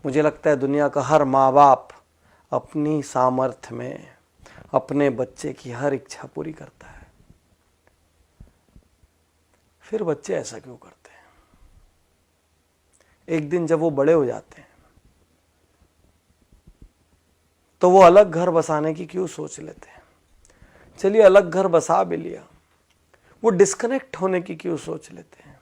मुझे लगता है दुनिया का हर माँ बाप अपनी सामर्थ्य में अपने बच्चे की हर इच्छा पूरी करता है। फिर बच्चे ऐसा क्यों करते हैं? एक दिन जब वो बड़े हो जाते हैं तो वो अलग घर बसाने की क्यों सोच लेते हैं? चलिए अलग घर बसा भी लिया, वो डिस्कनेक्ट होने की क्यों सोच लेते हैं?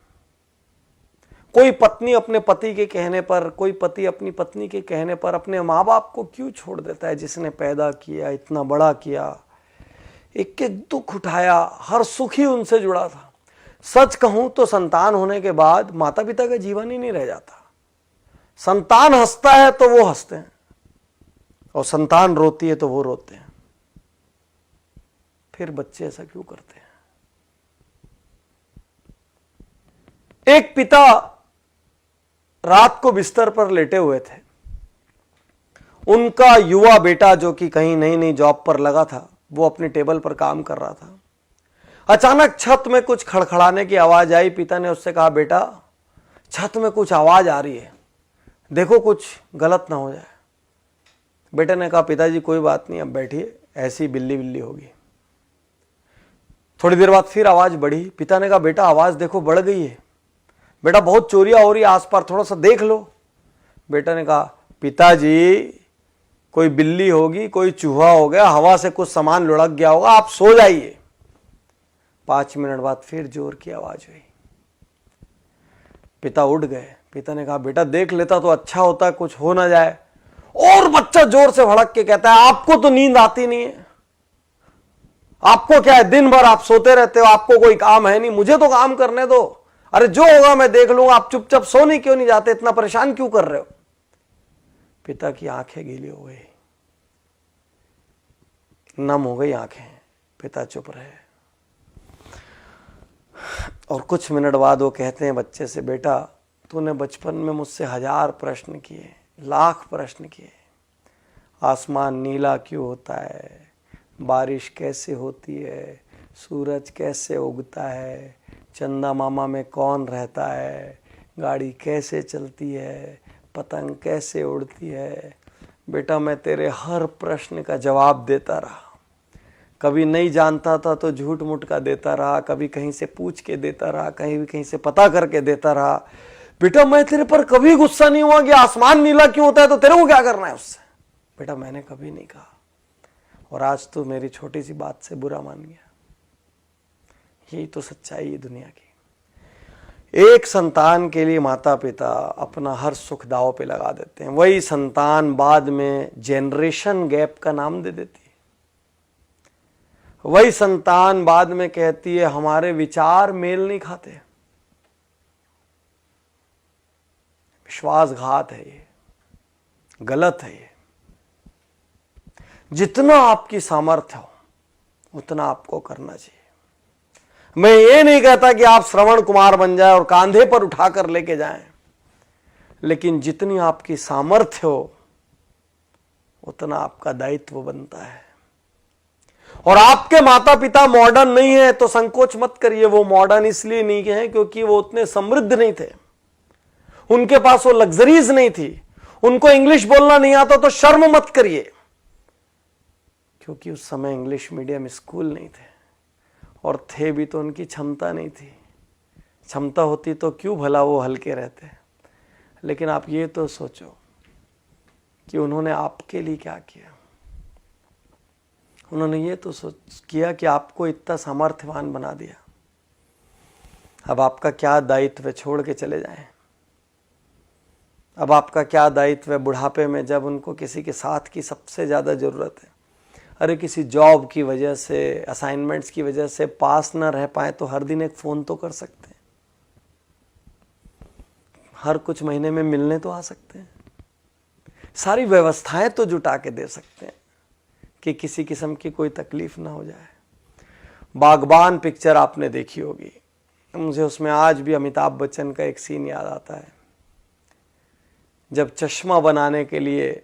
कोई पत्नी अपने पति के कहने पर, कोई पति अपनी पत्नी के कहने पर अपने माँ बाप को क्यों छोड़ देता है, जिसने पैदा किया, इतना बड़ा किया, एक एक दुख उठाया, हर सुख ही उनसे जुड़ा था। सच कहूं तो संतान होने के बाद माता पिता का जीवन ही नहीं रह जाता। संतान हंसता है तो वो हंसते हैं, और संतान रोती है तो वो रोते हैं। फिर बच्चे ऐसा क्यों करते हैं? एक पिता रात को बिस्तर पर लेटे हुए थे। उनका युवा बेटा जो कि कहीं नई नई जॉब पर लगा था, वो अपने टेबल पर काम कर रहा था। अचानक छत में कुछ खड़खड़ाने की आवाज आई। पिता ने उससे कहा, बेटा छत में कुछ आवाज आ रही है, देखो कुछ गलत ना हो जाए। बेटे ने कहा, पिताजी कोई बात नहीं, अब बैठिए, ऐसी बिल्ली बिल्ली होगी। थोड़ी देर बाद फिर आवाज बढ़ी। पिता ने कहा, बेटा आवाज देखो बढ़ गई है, बेटा बहुत चोरियां हो रही है आस पास, थोड़ा सा देख लो। बेटा ने कहा, पिताजी कोई बिल्ली होगी, कोई चूहा हो गया, हवा से कुछ सामान लुढ़क गया होगा, आप सो जाइए। 5 मिनट बाद फिर जोर की आवाज हुई। पिता उठ गए। पिता ने कहा, बेटा देख लेता तो अच्छा होता, कुछ हो ना जाए। और बच्चा जोर से भड़क के कहता है, आपको तो नींद आती नहीं है, आपको क्या है, दिन भर आप सोते रहते हो, आपको कोई काम है नहीं, मुझे तो काम करने दो, अरे जो होगा मैं देख लूंगा, आप चुपचाप सोने क्यों नहीं जाते, इतना परेशान क्यों कर रहे हो? पिता की आंखें गीली हो गई, नम हो गई आंखें। पिता चुप रहे। और कुछ मिनट बाद वो कहते हैं बच्चे से, बेटा तूने बचपन में मुझसे 1000 प्रश्न किए, लाख प्रश्न किए। आसमान नीला क्यों होता है, बारिश कैसे होती है, सूरज कैसे उगता है, चंदा मामा में कौन रहता है, गाड़ी कैसे चलती है, पतंग कैसे उड़ती है। बेटा मैं तेरे हर प्रश्न का जवाब देता रहा। कभी नहीं जानता था तो झूठ मूठ का देता रहा, कभी कहीं से पूछ के देता रहा, कहीं से पता करके देता रहा। बेटा मैं तेरे पर कभी गुस्सा नहीं हुआ कि आसमान नीला क्यों होता है तो तेरे को क्या करना है उससे। बेटा मैंने कभी नहीं कहा, और आज तो मेरी छोटी सी बात से बुरा मान गया। यही तो सच्चाई है दुनिया की। एक संतान के लिए माता पिता अपना हर सुख दांव पे लगा देते हैं। वही संतान बाद में जेनरेशन गैप का नाम दे देती है। वही संतान बाद में कहती है हमारे विचार मेल नहीं खाते। विश्वासघात है ये, गलत है ये। जितना आपकी सामर्थ्य हो उतना आपको करना चाहिए। मैं ये नहीं कहता कि आप श्रवण कुमार बन जाए और कांधे पर उठाकर लेके जाएं, लेकिन जितनी आपकी सामर्थ्य हो उतना आपका दायित्व बनता है। और आपके माता पिता मॉडर्न नहीं है तो संकोच मत करिए। वो मॉडर्न इसलिए नहीं है क्योंकि वो उतने समृद्ध नहीं थे, उनके पास वो लग्जरीज नहीं थी, उनको इंग्लिश बोलना नहीं आता तो शर्म मत करिए, क्योंकि उस समय इंग्लिश मीडियम स्कूल नहीं थे, और थे भी तो उनकी क्षमता नहीं थी। क्षमता होती तो क्यों भला वो हल्के रहते। लेकिन आप ये तो सोचो कि उन्होंने आपके लिए क्या किया। उन्होंने ये तो किया कि आपको इतना सामर्थ्यवान बना दिया। अब आपका क्या दायित्व है, छोड़ के चले जाएं। अब आपका क्या दायित्व है बुढ़ापे में, जब उनको किसी के साथ की सबसे ज्यादा जरूरत है। अरे किसी जॉब की वजह से, असाइनमेंट्स की वजह से पास ना रह पाए तो हर दिन एक फोन तो कर सकते हैं, हर कुछ महीने में मिलने तो आ सकते हैं, सारी व्यवस्थाएं तो जुटा के दे सकते हैं कि किसी किस्म की कोई तकलीफ ना हो जाए। बागबान पिक्चर आपने देखी होगी, मुझे उसमें आज भी अमिताभ बच्चन का एक सीन याद आता है, जब चश्मा बनाने के लिए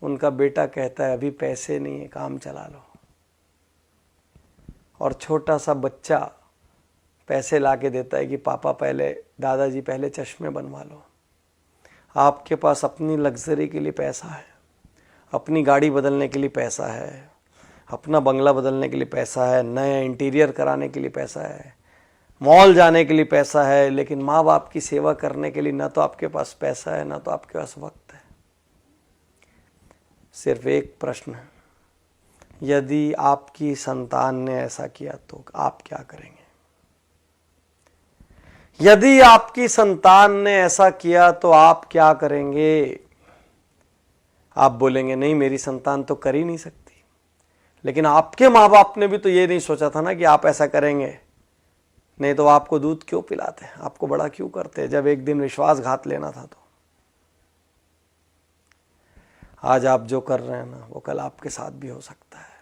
उनका बेटा कहता है अभी पैसे नहीं है, काम चला लो, और छोटा सा बच्चा पैसे ला के देता है कि पापा पहले, दादाजी पहले चश्मे बनवा लो। आपके पास अपनी लग्जरी के लिए पैसा है, अपनी गाड़ी बदलने के लिए पैसा है, अपना बंगला बदलने के लिए पैसा है, नया इंटीरियर कराने के लिए पैसा है, मॉल जाने के लिए पैसा है, लेकिन माँ बाप की सेवा करने के लिए ना तो आपके पास पैसा है ना तो आपके पास वक्त है। सिर्फ एक प्रश्न है, यदि आपकी संतान ने ऐसा किया तो आप क्या करेंगे? यदि आपकी संतान ने ऐसा किया तो आप क्या करेंगे? आप बोलेंगे नहीं, मेरी संतान तो कर ही नहीं सकती। लेकिन आपके माँ बाप ने भी तो ये नहीं सोचा था ना कि आप ऐसा करेंगे, नहीं तो आपको दूध क्यों पिलाते, आपको बड़ा क्यों करते जब एक दिन विश्वासघात लेना था तो। आज आप जो कर रहे हैं ना वो कल आपके साथ भी हो सकता है।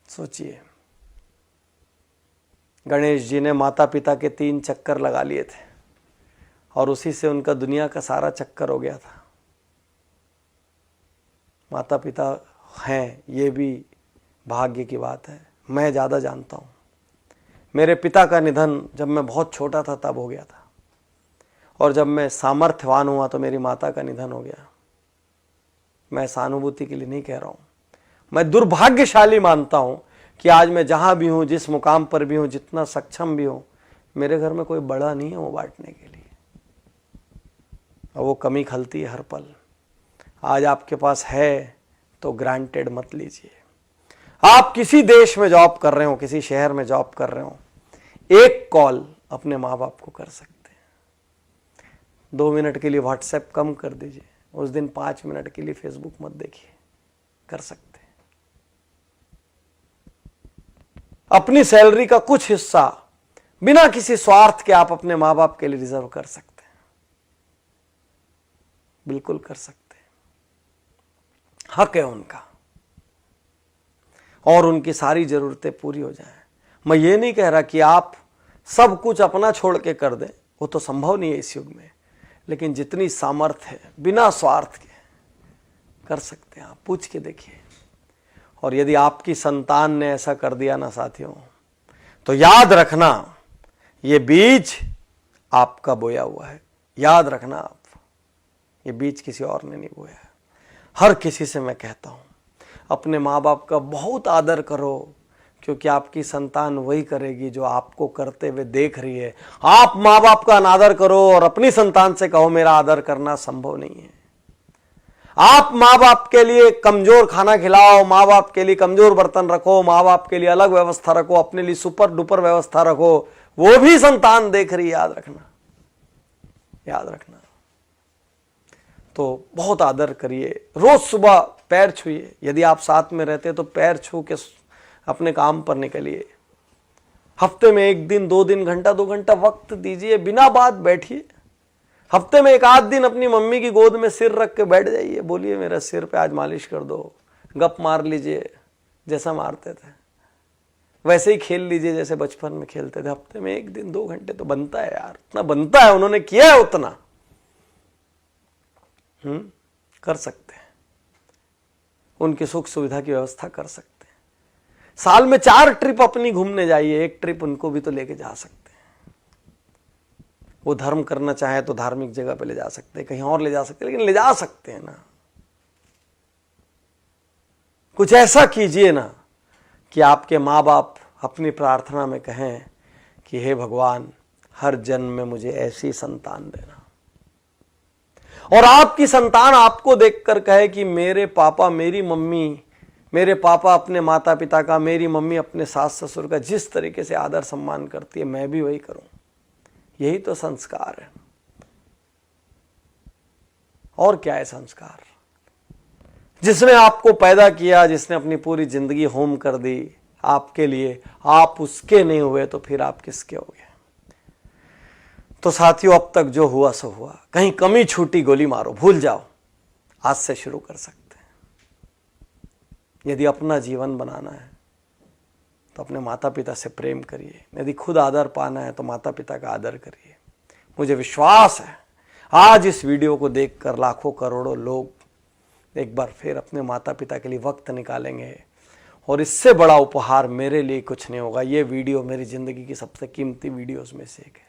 सोचिए, गणेश जी ने माता पिता के 3 चक्कर लगा लिए थे और उसी से उनका दुनिया का सारा चक्कर हो गया था। माता पिता हैं ये भी भाग्य की बात है। मैं ज़्यादा जानता हूँ, मेरे पिता का निधन जब मैं बहुत छोटा था तब हो गया था, और जब मैं सामर्थ्यवान हुआ तो मेरी माता का निधन हो गया। मैं सहानुभूति के लिए नहीं कह रहा हूँ, मैं दुर्भाग्यशाली मानता हूँ कि आज मैं जहाँ भी हूँ, जिस मुकाम पर भी हूँ, जितना सक्षम भी हूँ, मेरे घर में कोई बड़ा नहीं है वो बांटने के लिए, और वो कमी खलती है हर पल। आज आपके पास है तो ग्रांटेड मत लीजिए। आप किसी देश में जॉब कर रहे हो, किसी शहर में जॉब कर रहे हो, एक कॉल अपने माँ बाप को कर सकते हैं। 2 मिनट के लिए व्हाट्सएप कम कर दीजिए, उस दिन 5 मिनट के लिए फेसबुक मत देखिए, कर सकते हैं। अपनी सैलरी का कुछ हिस्सा बिना किसी स्वार्थ के आप अपने माँ बाप के लिए रिजर्व कर सकते हैं, बिल्कुल कर सकते हैं, हक है उनका, और उनकी सारी जरूरतें पूरी हो जाएं। मैं ये नहीं कह रहा कि आप सब कुछ अपना छोड़ के कर दें, वो तो संभव नहीं है इस युग में, लेकिन जितनी सामर्थ्य है बिना स्वार्थ के कर सकते हैं। आप पूछ के देखिए। और यदि आपकी संतान ने ऐसा कर दिया ना साथियों, तो याद रखना ये बीज आपका बोया हुआ है। याद रखना आप, ये बीज किसी और ने नहीं बोया है। हर किसी से मैं कहता हूं, अपने माँ बाप का बहुत आदर करो, क्योंकि आपकी संतान वही करेगी जो आपको करते हुए देख रही है। आप माँ बाप का अनादर करो और अपनी संतान से कहो मेरा आदर करना संभव नहीं है। आप माँ बाप के लिए कमजोर खाना खिलाओ, माँ बाप के लिए कमजोर बर्तन रखो, माँ बाप के लिए अलग व्यवस्था रखो, अपने लिए सुपर डुपर व्यवस्था रखो, वो भी संतान देख रही है। याद रखना, याद रखना। तो बहुत आदर करिए, रोज सुबह पैर छूइए। यदि आप साथ में रहते तो पैर छू के अपने काम पर निकलिए। हफ्ते में 1 दिन 2 दिन घंटा 2 घंटा वक्त दीजिए, बिना बात बैठिए। हफ्ते में 1 आध दिन अपनी मम्मी की गोद में सिर रख के बैठ जाइए, बोलिए मेरा सिर पे आज मालिश कर दो, गप मार लीजिए जैसा मारते थे, वैसे ही खेल लीजिए जैसे बचपन में खेलते थे। हफ्ते में 1 दिन 2 घंटे तो बनता है यार, उतना बनता है, उन्होंने किया है उतना। कर सकते हैं, उनकी सुख सुविधा की व्यवस्था कर सकते हैं। साल में 4 ट्रिप अपनी घूमने जाइए, 1 ट्रिप उनको भी तो लेके जा सकते हैं। वो धर्म करना चाहे तो धार्मिक जगह पे ले जा सकते हैं, कहीं और ले जा सकते हैं, लेकिन ले जा सकते हैं ना। कुछ ऐसा कीजिए ना कि आपके माँ बाप अपनी प्रार्थना में कहें कि हे भगवान, हर जन्म में मुझे ऐसी संतान देना। और आपकी संतान आपको देखकर कहे कि मेरे पापा मेरी मम्मी, मेरे पापा अपने माता पिता का, मेरी मम्मी अपने सास ससुर का जिस तरीके से आदर सम्मान करती है, मैं भी वही करूं। यही तो संस्कार है। और क्या है संस्कार? जिसने आपको पैदा किया, जिसने अपनी पूरी जिंदगी होम कर दी आपके लिए, आप उसके नहीं हुए तो फिर आप किसके हो गए? तो साथियों, अब तक जो हुआ सो हुआ। कहीं कमी छूटी गोली मारो, भूल जाओ। आज से शुरू कर सकते हैं। यदि अपना जीवन बनाना है तो अपने माता पिता से प्रेम करिए। यदि खुद आदर पाना है तो माता पिता का आदर करिए। मुझे विश्वास है आज इस वीडियो को देखकर लाखों करोड़ों लोग एक बार फिर अपने माता पिता के लिए वक्त निकालेंगे, और इससे बड़ा उपहार मेरे लिए कुछ नहीं होगा। ये वीडियो मेरी जिंदगी की सबसे कीमती वीडियोस में से एक है।